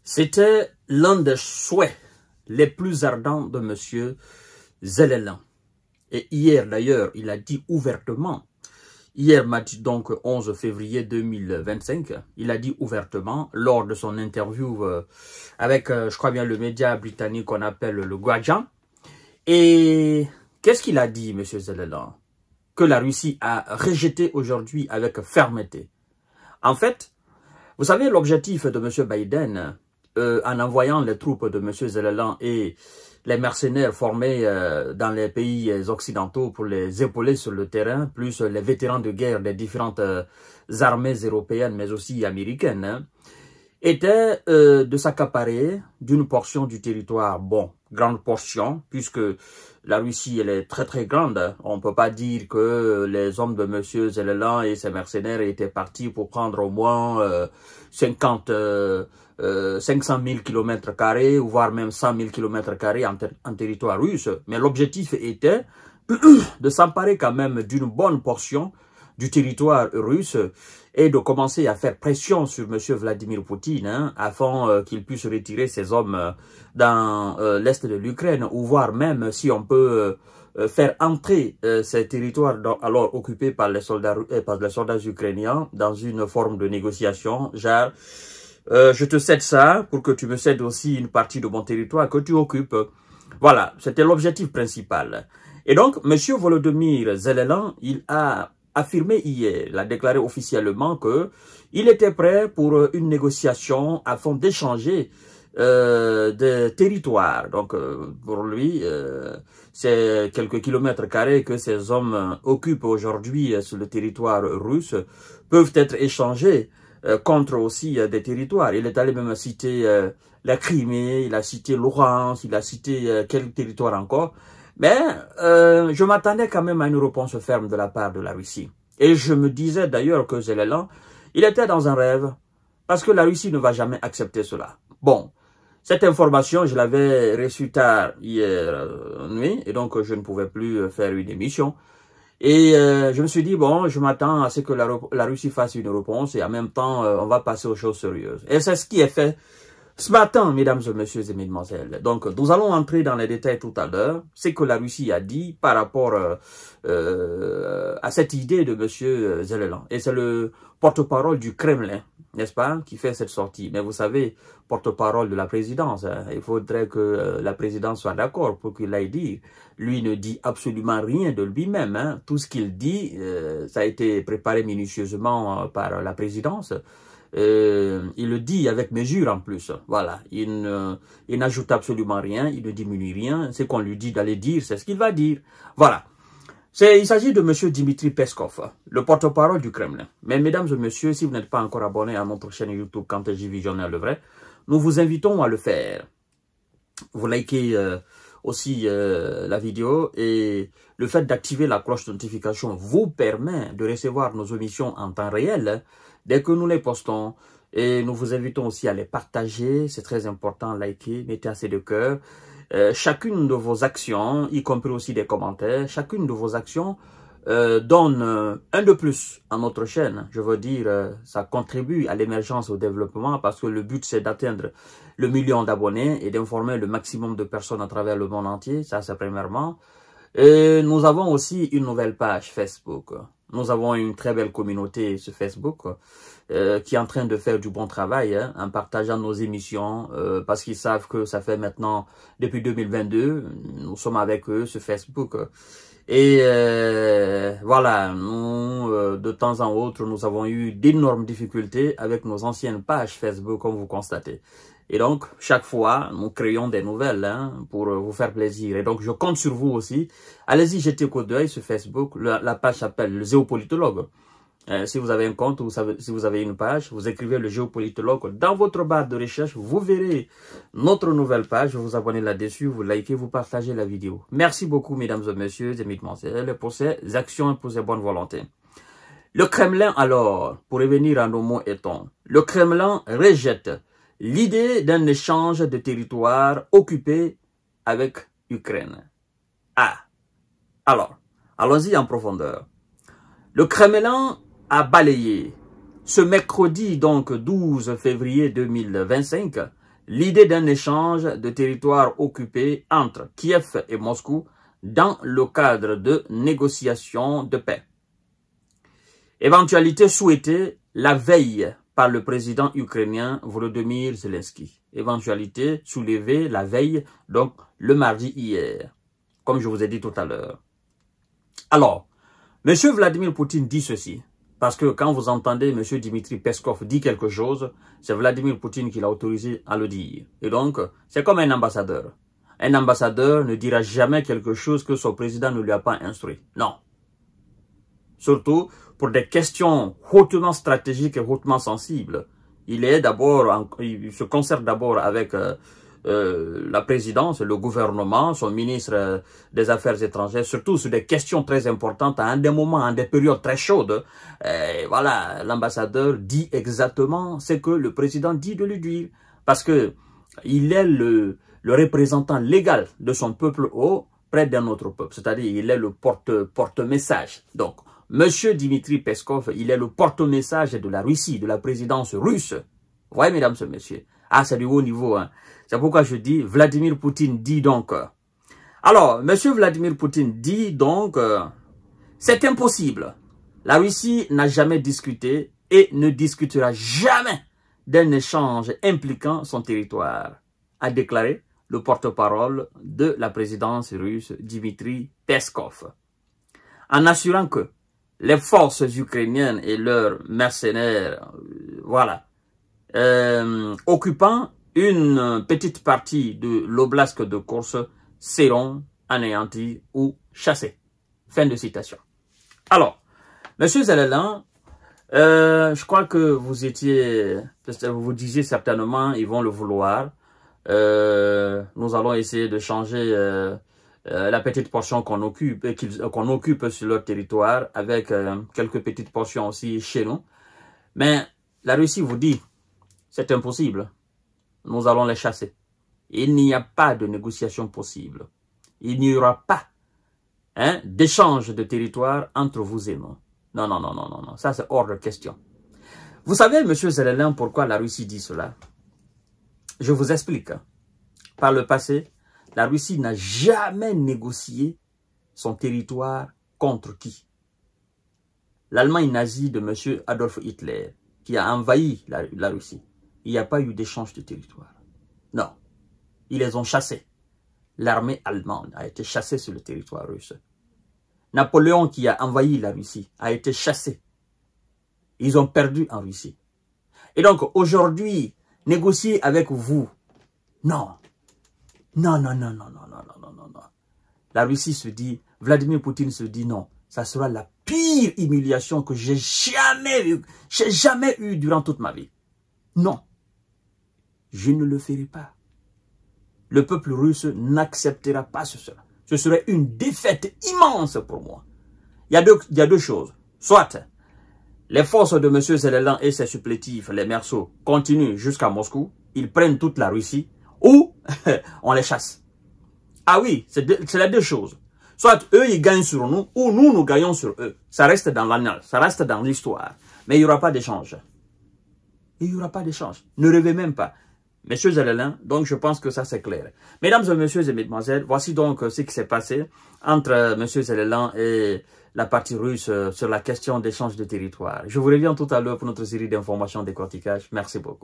C'était l'un des souhaits les plus ardents de M. Zelensky. Et hier, d'ailleurs, il a dit ouvertement, hier, donc 11 février 2025, il a dit ouvertement, lors de son interview avec, je crois bien, le média britannique qu'on appelle le Guardian. Et qu'est-ce qu'il a dit, M. Zelensky? Que la Russie a rejeté aujourd'hui avec fermeté. En fait, vous savez, l'objectif de M. Biden, en envoyant les troupes de M. Zelensky et les mercenaires formés dans les pays occidentaux pour les épauler sur le terrain, plus les vétérans de guerre des différentes armées européennes, mais aussi américaines, hein, était de s'accaparer d'une portion du territoire, bon, grande portion, puisque la Russie, elle est très très grande. On ne peut pas dire que les hommes de M. Zelensky et ses mercenaires étaient partis pour prendre au moins 500 000 km², ou voire même 100 000 km² en territoire russe. Mais l'objectif était de s'emparer quand même d'une bonne portion du territoire russe et de commencer à faire pression sur M. Vladimir Poutine, hein, afin qu'il puisse retirer ses hommes dans l'est de l'Ukraine, ou voire même si on peut faire entrer ces territoires alors occupés par les soldats ukrainiens dans une forme de négociation, genre je te cède ça pour que tu me cèdes aussi une partie de mon territoire que tu occupes. Voilà, c'était l'objectif principal. Et donc, M. Volodymyr Zelensky, il a affirmé hier, il a déclaré officiellement que il était prêt pour une négociation afin d'échanger des territoires. Donc, pour lui, c'est quelques kilomètres carrés que ces hommes occupent aujourd'hui sur le territoire russe peuvent être échangés contre aussi des territoires. Il est allé même citer la Crimée, il a cité l'Orange, il a cité quelques territoires encore. Mais je m'attendais quand même à une réponse ferme de la part de la Russie. Et je me disais d'ailleurs que Zelensky, il était dans un rêve, parce que la Russie ne va jamais accepter cela. Bon, cette information, je l'avais reçue tard hier nuit, et donc je ne pouvais plus faire une émission. Et je me suis dit, bon, je m'attends à ce que la Russie fasse une réponse, et en même temps, on va passer aux choses sérieuses. Et c'est ce qui est fait ce matin, mesdames et messieurs et mesdemoiselles. Donc, nous allons entrer dans les détails tout à l'heure. Ce que la Russie a dit par rapport à cette idée de M. Zelensky. Et c'est le porte-parole du Kremlin, n'est-ce pas, qui fait cette sortie. Mais vous savez, porte-parole de la présidence, hein, il faudrait que la présidence soit d'accord pour qu'il aille dire. Lui ne dit absolument rien de lui-même. Hein. Tout ce qu'il dit, ça a été préparé minutieusement par la présidence. Il le dit avec mesure en plus. Voilà, il n'ajoute absolument rien, il ne diminue rien. Ce qu'on lui dit d'aller dire, c'est ce qu'il va dire. Voilà. Il s'agit de M. Dmitry Peskov, le porte-parole du Kremlin. Mais mesdames et messieurs, si vous n'êtes pas encore abonné à notre chaîne YouTube Quand j'y visionnaire le vrai, nous vous invitons à le faire. Vous likez aussi la vidéo, et le fait d'activer la cloche de notification vous permet de recevoir nos émissions en temps réel dès que nous les postons. Et nous vous invitons aussi à les partager, c'est très important, liker, mettez assez de cœur. Chacune de vos actions, y compris aussi des commentaires, chacune de vos actions donne un de plus à notre chaîne. Je veux dire, ça contribue à l'émergence, au développement, parce que le but c'est d'atteindre le 1 million d'abonnés et d'informer le maximum de personnes à travers le monde entier. Ça c'est premièrement. Et nous avons aussi une nouvelle page Facebook. Nous avons une très belle communauté sur Facebook qui est en train de faire du bon travail, hein, en partageant nos émissions, parce qu'ils savent que ça fait maintenant, depuis 2022, nous sommes avec eux sur Facebook. Et voilà, nous, de temps en autre, nous avons eu d'énormes difficultés avec nos anciennes pages Facebook, comme vous constatez. Et donc, chaque fois, nous créons des nouvelles hein, pour vous faire plaisir. Et donc, je compte sur vous aussi. Allez-y, jetez un coup d'œil sur Facebook. La page s'appelle le Géopolitologue. Si vous avez un compte ou si vous avez une page, vous écrivez le Géopolitologue. Dans votre barre de recherche, vous verrez notre nouvelle page. Vous vous abonnez là-dessus, vous likez, vous partagez la vidéo. Merci beaucoup, mesdames et messieurs et mesdemoiselles, pour ces actions et pour ces bonnes volontés. Le Kremlin, alors, pour revenir à nos mots étons, le Kremlin rejette l'idée d'un échange de territoire occupé avec l'Ukraine. Ah, alors, allons-y en profondeur. Le Kremlin a balayé ce mercredi, donc 12 février 2025, l'idée d'un échange de territoires occupés entre Kiev et Moscou dans le cadre de négociations de paix. Éventualité souhaitée la veille par le président ukrainien Volodymyr Zelensky. Éventualité soulevée la veille, donc le mardi hier, comme je vous ai dit tout à l'heure. Alors, M. Vladimir Poutine dit ceci, parce que quand vous entendez M. Dmitri Peskov dire quelque chose, c'est Vladimir Poutine qui l'a autorisé à le dire. Et donc, c'est comme un ambassadeur. Un ambassadeur ne dira jamais quelque chose que son président ne lui a pas instruit. Non. Surtout pour des questions hautement stratégiques et hautement sensibles. Il se concerte d'abord avec la présidence, le gouvernement, son ministre des Affaires étrangères, surtout sur des questions très importantes, à des moments, à des périodes très chaudes. Et voilà, l'ambassadeur dit exactement ce que le président dit de lui dire. Parce que il est le représentant légal de son peuple auprès d'un autre peuple. C'est-à-dire, il est le porte-message. Donc, Monsieur Dmitri Peskov, il est le porte-message de la Russie, de la présidence russe. Vous voyez, mesdames et messieurs. Ah, c'est du haut niveau. Hein. C'est pourquoi je dis, Vladimir Poutine dit donc. Alors, Monsieur Vladimir Poutine dit donc, c'est impossible. La Russie n'a jamais discuté et ne discutera jamais d'un échange impliquant son territoire, a déclaré le porte-parole de la présidence russe, Dmitri Peskov. En assurant que les forces ukrainiennes et leurs mercenaires, occupant une petite partie de l'oblast de Kursk seront anéantis ou chassés. Fin de citation. Alors, Monsieur Zelensky, je crois que vous disiez certainement, ils vont le vouloir. Nous allons essayer de changer la petite portion qu'on occupe sur leur territoire avec quelques petites portions aussi chez nous. Mais la Russie vous dit, c'est impossible. Nous allons les chasser. Il n'y a pas de négociation possible. Il n'y aura pas d'échange de territoire entre vous et nous. Non, non, non, non, non, non. Ça, c'est hors de question. Vous savez, M. Zelensky, pourquoi la Russie dit cela? Je vous explique. Par le passé, la Russie n'a jamais négocié son territoire contre qui? L'Allemagne nazie de M. Adolf Hitler, qui a envahi la Russie. Il n'y a pas eu d'échange de territoire. Non. Ils les ont chassés. L'armée allemande a été chassée sur le territoire russe. Napoléon, qui a envahi la Russie, a été chassé. Ils ont perdu en Russie. Et donc, aujourd'hui, négocier avec vous, non. Non, non, non, non, non, non, non, non, non. La Russie se dit, Vladimir Poutine se dit non. Ça sera la pire humiliation que j'ai jamais eue durant toute ma vie. Non. Je ne le ferai pas. Le peuple russe n'acceptera pas cela. Ce serait une défaite immense pour moi. Il y a deux choses. Soit les forces de M. Zelensky et ses supplétifs, les merceaux, continuent jusqu'à Moscou. Ils prennent toute la Russie. Ou on les chasse. Ah oui, c'est les deux choses. Soit eux, ils gagnent sur nous, ou nous, nous gagnons sur eux. Ça reste dans l'annal, ça reste dans l'histoire. Mais il n'y aura pas d'échange. Il n'y aura pas d'échange. Ne rêvez même pas. Monsieur Zelensky, donc je pense que ça c'est clair. Mesdames et messieurs et mesdemoiselles, voici donc ce qui s'est passé entre Monsieur Zelensky et la partie russe sur la question d'échange de territoire. Je vous reviens tout à l'heure pour notre série d'informations décortiquage. Merci beaucoup.